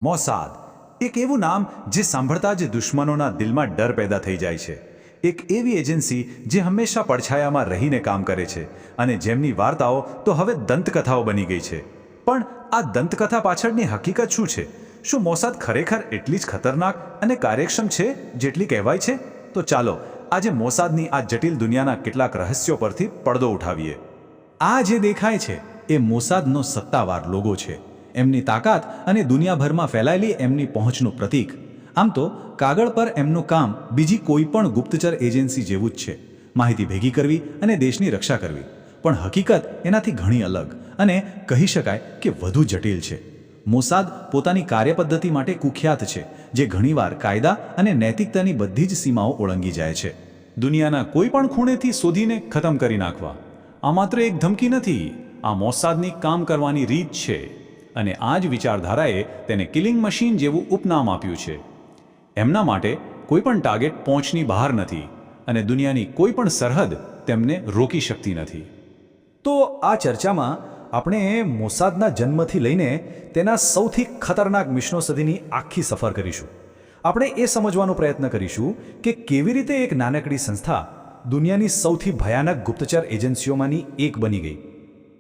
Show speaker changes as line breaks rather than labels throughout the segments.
Mossad એક એવું નામ જે સાંભળતા જ દુશ્મનોના દિલમાં ડર પેદા થઈ જાય છે. એક એવી એજન્સી જે હંમેશા પડછાયામાં રહીને કામ કરે છે અને જેમની વાર્તાઓ તો હવે દંતકથાઓ બની ગઈ છે. પણ આ દંતકથા પાછળની હકીકત શું છે? શું મોસાદ ખરેખર એટલી જ ખતરનાક અને કાર્યક્ષમ છે જેટલી કહેવાય છે? તો ચાલો આજે મોસાદની આ જટિલ દુનિયાના કેટલાક રહસ્યો પરથી પડદો ઉઠાવીએ. આ જે દેખાય છે એ મોસાદનો સત્તાવાર લોગો છે, એમની તાકાત અને દુનિયાભરમાં ફેલાયેલી એમની પહોંચનું પ્રતીક. આમ તો કાગળ પર એમનું કામ બીજી કોઈ પણ ગુપ્તચર એજન્સી જેવું જ છે, માહિતી ભેગી કરવી અને દેશની રક્ષા કરવી. પણ હકીકત એનાથી ઘણી અલગ અને કહી શકાય કે વધુ જટિલ છે. મોસાદ પોતાની કાર્યપદ્ધતિ માટે કુખ્યાત છે, જે ઘણીવાર કાયદા અને નૈતિકતાની બધી જ સીમાઓ ઓળંગી જાય છે. દુનિયાના કોઈ પણ ખૂણેથી શોધીને ખતમ કરી નાખવા. આ માત્ર એક ધમકી નથી, આ મોસાદની કામ કરવાની રીત છે. અને આ જ વિચારધારાએ તેને કિલિંગ મશીન જેવું ઉપનામ આપ્યું છે. એમના માટે કોઈ પણ ટાર્ગેટ પહોંચની બહાર નથી અને દુનિયાની કોઈ પણ સરહદ તેમને રોકી શકતી નથી.
તો આ ચર્ચામાં આપણે મોસાદના જન્મથી લઈને તેના સૌથી ખતરનાક મિશનો સુધીની આખી સફર કરીશું. આપણે એ સમજવાનો પ્રયત્ન કરીશું કે કેવી રીતે એક નાનકડી સંસ્થા દુનિયાની સૌથી ભયાનક ગુપ્તચર એજન્સીઓમાંની એક બની ગઈ.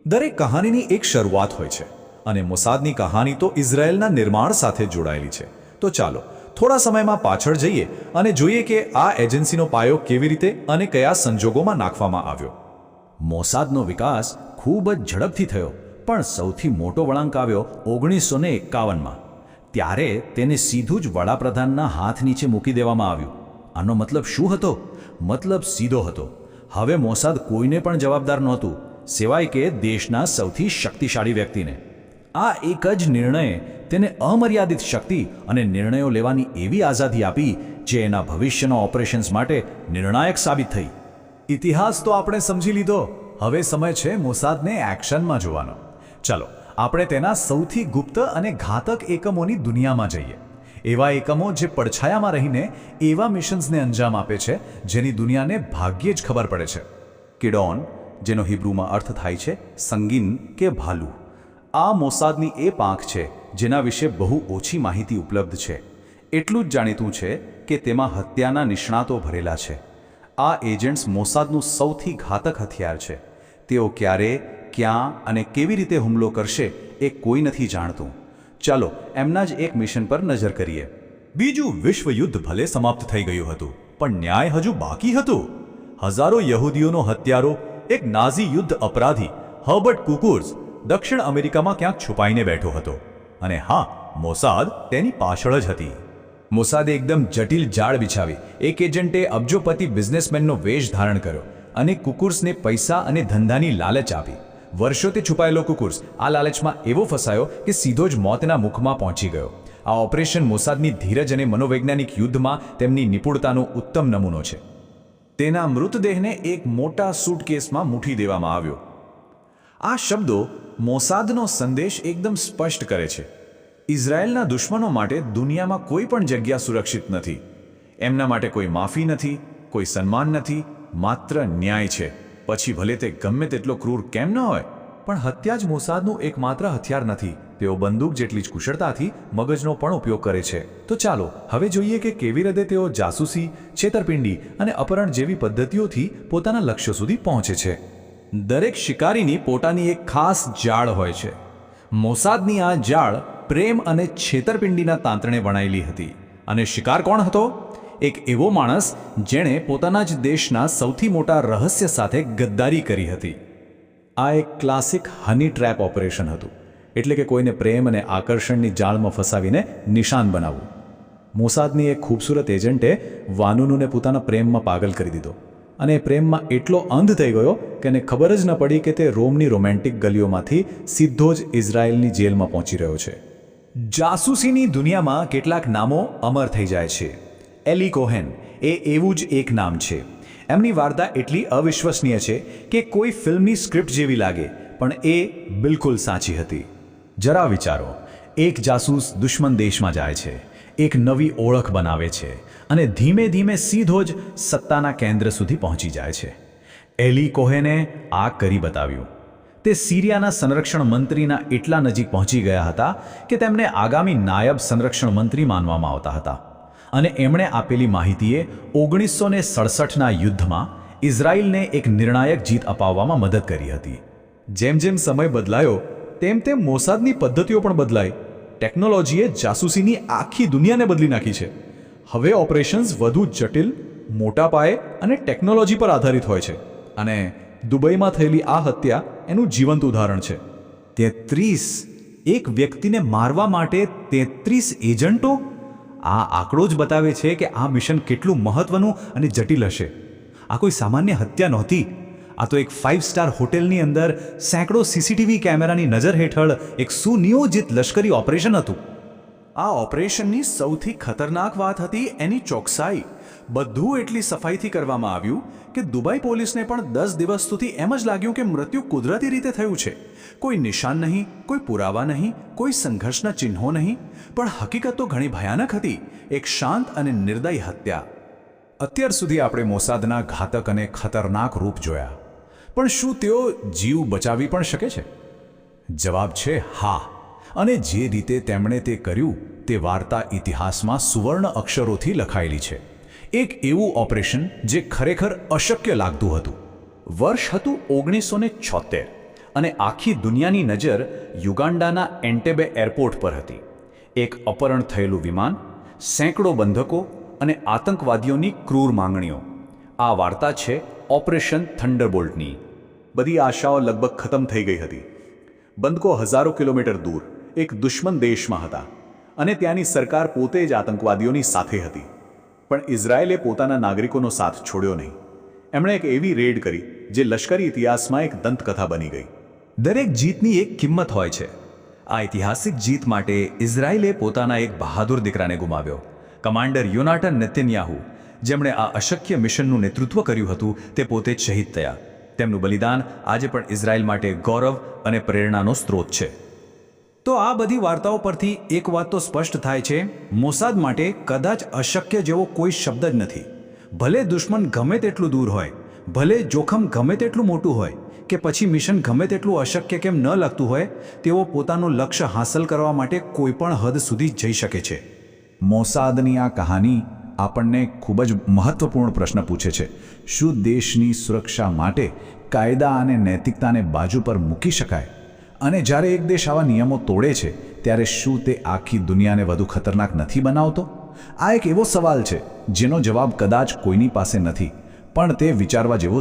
દરેક કહાનીની એક શરૂઆત હોય છે અને મોસાદની કહાની તો ઇઝરાયેલના નિર્માણ સાથે જોડાયેલી છે. તો ચાલો થોડા સમયમાં પાછળ જઈએ અને જોઈએ કે આ એજન્સીનો પાયો કેવી રીતે અને કયા સંજોગોમાં નાખવામાં આવ્યો. મોસાદનો વિકાસ ખૂબ જ ઝડપથી થયો, પણ સૌથી મોટો વળાંક આવ્યો 1951માં. ત્યારે તેને સીધું જ વડાપ્રધાનના હાથ નીચે મૂકી દેવામાં આવ્યું. આનો મતલબ શું હતો? મતલબ સીધો હતો. હવે મોસાદ કોઈને પણ જવાબદાર નહોતું, સિવાય કે દેશના સૌથી શક્તિશાળી વ્યક્તિને. આ એક જ નિર્ણયે તેને અમર્યાદિત શક્તિ અને નિર્ણયો લેવાની એવી આઝાદી આપી જે એના ભવિષ્યના ઓપરેશન્સ માટે નિર્ણાયક સાબિત થઈ. ઇતિહાસ તો આપણે સમજી લીધો, હવે સમય છે મોસાદને એક્શનમાં જોવાનો. ચાલો આપણે તેના સૌથી ગુપ્ત અને ઘાતક એકમોની દુનિયામાં જઈએ. એવા એકમો જે પડછાયામાં રહીને એવા મિશન્સને અંજામ આપે છે જેની દુનિયાને ભાગ્યે જ ખબર પડે છે. કિડોન, જેનો હિબ્રુમાં અર્થ થાય છે સંગીન કે ભાલુ, આ મોસાદની એ પાંખ છે જેના વિશે બહુ ઓછી માહિતી ઉપલબ્ધ છે. એટલું જ જાણીતું છે કે તેમાં હત્યાના નિષ્ણાતો ભરેલા છે. આ એજન્ટ્સ મોસાદનું સૌથી ઘાતક હથિયાર છે. તેઓ ક્યારે, ક્યાં અને કેવી રીતે હુમલો કરશે એ કોઈ નથી જાણતું. ચાલો એમના જ એક મિશન પર નજર કરીએ. બીજું વિશ્વયુદ્ધ ભલે સમાપ્ત થઈ ગયું હતું, પણ ન્યાય હજુ બાકી હતું. હજારો યહૂદીઓનો હત્યારો, એક નાઝી યુદ્ધ અપરાધી હર્બર્ટ કુકુર્સ દક્ષિણ અમેરિકામાં ક્યાંક છુપાઈને બેઠો હતો. અને હા, મોસાદ તેની પાછળ જ હતી. મોસાદે એકદમ જટિલ જાળ બિછાવી. એક એજન્ટે અબજોપતિ બિઝનેસમેનનો વેશ ધારણ કર્યો અને કુકુર્સને પૈસા અને ધંધાની લાલચ આપી. વર્ષો તે છુપાયેલો કુકુર્સ આ લાલચમાં એવો ફસાયો કે સીધો જ મોતના મુખમાં પહોંચી ગયો. આ ઓપરેશન મોસાદની ધીરજ અને મનોવૈજ્ઞાનિક યુદ્ધમાં તેમની નિપુણતાનો ઉત્તમ નમૂનો છે.
તેના મૃતદેહને એક મોટા સૂટકેસમાં મૂકી દેવામાં આવ્યો. આ શબ્દો મોસાદનો સંદેશ એકદમ સ્પષ્ટ કરે છે. ઇઝરાયેલના દુશ્મનો માટે દુનિયામાં કોઈ પણ જગ્યા સુરક્ષિત નથી. એમના માટે કોઈ માફી નથી, કોઈ સન્માન નથી, માત્ર ન્યાય છે. પછી ભલે તે ગમે તેટલો ક્રૂર કેમ ન હોય.
પણ હત્યા જ મોસાદનું એકમાત્ર હથિયાર નથી. તેઓ બંદૂક જેટલી જ કુશળતાથી મગજનો પણ ઉપયોગ કરે છે. તો ચાલો હવે જોઈએ કે કેવી રીતે તેઓ જાસૂસી, છેતરપિંડી અને અપહરણ જેવી પદ્ધતિઓથી પોતાના લક્ષ્ય સુધી પહોંચે છે.
દરેક શિકારીની પોતાની એક ખાસ જાળ હોય છે. મોસાદની આ જાળ પ્રેમ અને છેતરપિંડીના તાંતણે વણાયેલી હતી. અને શિકાર કોણ હતો? એક એવો માણસ જેણે પોતાના જ દેશના સૌથી મોટા રહસ્ય સાથે ગદ્દારી કરી હતી. આ એક ક્લાસિક હની ટ્રેપ ઓપરેશન હતું, એટલે કે કોઈને પ્રેમ અને આકર્ષણની જાળમાં ફસાવીને નિશાન બનાવવું. મોસાદની એક ખૂબસૂરત એજન્ટે વાનુનુને પોતાના પ્રેમમાં પાગલ કરી દીધો અને પ્રેમમાં એટલો અંધ થઈ ગયો કે એને ખબર જ ન પડી કે તે રોમની રોમેન્ટિક ગલીઓમાંથી સીધો જ ઇઝરાયેલની જેલમાં પહોંચી રહ્યો છે. જાસૂસીની દુનિયામાં કેટલાક નામો અમર થઈ જાય છે. એલી કોહેન એ એવું જ એક નામ છે. એમની વાર્તા એટલી અવિશ્વસનીય છે કે કોઈ ફિલ્મની સ્ક્રિપ્ટ જેવી લાગે, પણ એ બિલકુલ સાચી હતી. જરા વિચારો, એક જાસૂસ દુશ્મન દેશમાં જાય છે, એક નવી ઓળખ બનાવે છે અને ધીમે ધીમે સીધો જ સત્તાના કેન્દ્ર સુધી પહોંચી જાય છે. એલી કોહેને આ કરી બતાવ્યું.
તે સિરિયાના સંરક્ષણ મંત્રીના એટલા નજીક પહોંચી ગયા હતા કે તેમને આગામી નાયબ સંરક્ષણ મંત્રી માનવામાં આવતા હતા અને એમણે આપેલી માહિતીએ 1967ના યુદ્ધમાં ઇઝરાયલને એક નિર્ણાયક જીત અપાવવામાં મદદ કરી હતી.
જેમ જેમ સમય બદલાયો તેમ તેમ મોસાદની પદ્ધતિઓ પણ બદલાઈ. ટેકનોલોજીએ જાસૂસીની આખી દુનિયાને બદલી નાખી છે. હવે ઓપરેશન્સ વધુ જટિલ, મોટા પાયે અને ટેકનોલોજી પર આધારિત હોય છે. અને દુબઈમાં થયેલી આ હત્યા એનું જીવંત ઉદાહરણ છે.
33 એક વ્યક્તિને મારવા માટે 33 એજન્ટો? આ આંકડો જ બતાવે છે કે આ મિશન કેટલું મહત્વનું અને જટિલ હશે. આ કોઈ સામાન્ય હત્યા નહોતી. આ તો એક 5 સ્ટાર હોટેલની અંદર સેંકડો સીસીટીવી કેમેરાની નજર હેઠળ એક સુનિયોજિત લશ્કરી ઓપરેશન હતું.
આ ઓપરેશનની સૌથી ખતરનાક વાત હતી એની ચોકસાઈ. બધું એટલી સફાઈથી કરવામાં આવ્યું કે દુબઈ પોલીસને પણ 10 દિવસ સુધી એમ જ લાગ્યું કે મૃત્યુ કુદરતી રીતે થયું છે. કોઈ નિશાન નહીં, કોઈ પુરાવા નહીં, કોઈ સંઘર્ષના ચિહ્નો નહીં. પણ હકીકત તો ઘણી ભયાનક હતી. એક શાંત અને નિર્દયી હત્યા.
અત્યાર સુધી આપણે મોસાદના ઘાતક અને ખતરનાક રૂપ જોયા, પણ શું તેઓ જીવ બચાવી પણ શકે છે? જવાબ છે હા. અને જે રીતે તેમણે તે કર્યું તે વાર્તા ઇતિહાસમાં સુવર્ણ અક્ષરોથી લખાયેલી છે. એક એવું ઓપરેશન જે ખરેખર અશક્ય લાગતું હતું. વર્ષ હતું 1976 અને આખી દુનિયાની નજર યુગાન્ડાના એન્ટેબે એરપોર્ટ પર હતી. એક અપહરણ થયેલું વિમાન, સેંકડો બંધકો અને આતંકવાદીઓની ક્રૂર માંગણીઓ. આ વાર્તા છે ઓપરેશન થંડરબોલ્ટની.
બધી આશાઓ લગભગ ખતમ થઈ ગઈ હતી. બંધકો હજારો કિલોમીટર દૂર એક દુશ્મન દેશમાં હતા અને ત્યાંની સરકાર પોતે જ આતંકવાદીઓની સાથે હતી. પણ ઇઝરાયેલે પોતાના નાગરિકોનો સાથ છોડ્યો નહીં. એમણે એક એવી રેડ કરી જે લશ્કરી ઇતિહાસમાં એક દંતકથા બની ગઈ.
દરેક જીતની એક કિંમત હોય છે. આ ઐતિહાસિક જીત માટે ઇઝરાયેલે પોતાના એક બહાદુર દીકરાને ગુમાવ્યો. કમાન્ડર યોનાટન નેતન્યાહુ, જેમણે આ અશક્ય મિશનનું નેતૃત્વ કર્યું હતું, તે પોતે જ શહીદ થયા. તેમનું બલિદાન આજે પણ ઇઝરાયેલ માટે ગૌરવ અને પ્રેરણાનો સ્ત્રોત છે. તો આ બધી વાર્તાઓ પરથી એક વાત તો સ્પષ્ટ થાય છે, મોસાદ માટે કદાચ અશક્ય જેવો કોઈ શબ્દ જ નથી. ભલે દુશ્મન ગમે તેટલું દૂર હોય, ભલે જોખમ ગમે તેટલું મોટું હોય, કે પછી મિશન ગમે તેટલું અશક્ય કેમ ન લાગતું હોય, તેઓ પોતાનું લક્ષ્ય હાંસલ કરવા માટે કોઈ પણ હદ સુધી જઈ શકે છે. મોસાદની આ કહાની આપણને ખૂબ જ મહત્વપૂર્ણ પ્રશ્ન પૂછે છે. શું દેશની સુરક્ષા માટે કાયદા અને નૈતિકતાને બાજુ પર મૂકી શકાય? અને જ્યારે એક દેશ આવા નિયમો તોડે છે ત્યારે શું તે આખી દુનિયાને વધુ ખતરનાક નથી બનાવતો? આ એક એવો સવાલ છે જેનો જવાબ કદાચ કોઈની પાસે નથી, પણ તે વિચારવા જેવો